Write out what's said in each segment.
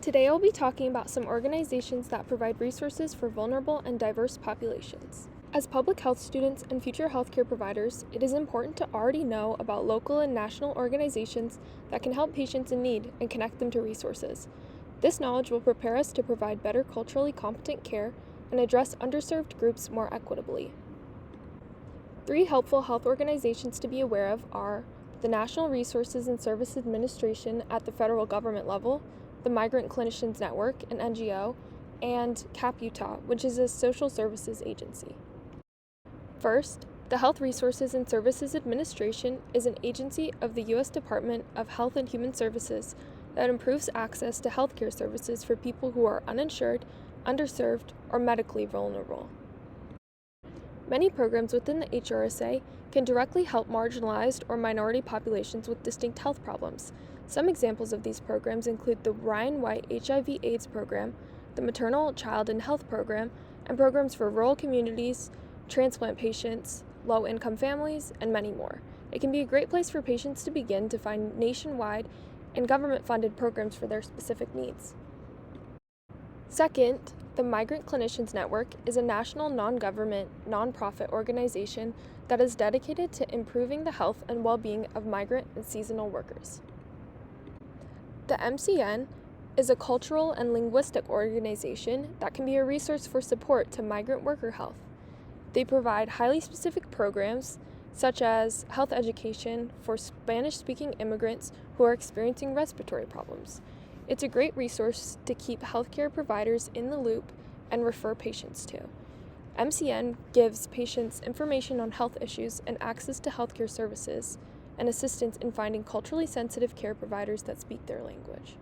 Today I'll be talking about some organizations that provide resources for vulnerable and diverse populations. As public health students and future healthcare providers, it is important to already know about local and national organizations that can help patients in need and connect them to resources. This knowledge will prepare us to provide better culturally competent care and address underserved groups more equitably. 3 helpful health organizations to be aware of are the National Resources and Services Administration at the federal government level, the Migrant Clinicians Network, an NGO, and CAP Utah, which is a social services agency. First, the Health Resources and Services Administration is an agency of the U.S. Department of Health and Human Services that improves access to healthcare services for people who are uninsured, underserved, or medically vulnerable. Many programs within the HRSA can directly help marginalized or minority populations with distinct health problems. Some examples of these programs include the Ryan White HIV/AIDS program, the Maternal Child and Health program, and programs for rural communities, transplant patients, low-income families, and many more. It can be a great place for patients to begin to find nationwide and government-funded programs for their specific needs. Second, the Migrant Clinicians Network is a national non-government, non-profit organization that is dedicated to improving the health and well-being of migrant and seasonal workers. The MCN is a cultural and linguistic organization that can be a resource for support to migrant worker health. They provide highly specific programs such as health education for Spanish-speaking immigrants who are experiencing respiratory problems. It's a great resource to keep healthcare providers in the loop and refer patients to. MCN gives patients information on health issues and access to healthcare services and assistance in finding culturally sensitive care providers that speak their language.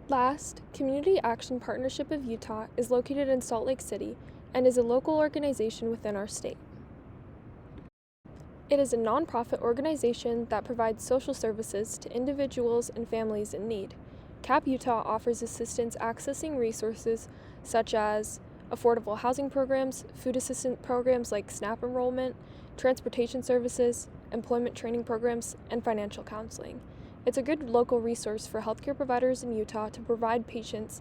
Last, Community Action Partnership of Utah is located in Salt Lake City and is a local organization within our state. It is a nonprofit organization that provides social services to individuals and families in need. CAP Utah offers assistance accessing resources such as affordable housing programs, food assistance programs like SNAP enrollment, transportation services, employment training programs, and financial counseling. It's a good local resource for healthcare providers in Utah to provide patients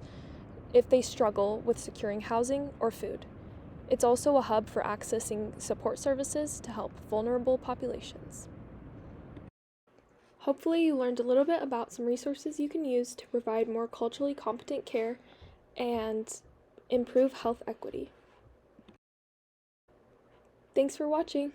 if they struggle with securing housing or food. It's also a hub for accessing support services to help vulnerable populations. Hopefully you learned a little bit about some resources you can use to provide more culturally competent care and improve health equity. Thanks for watching.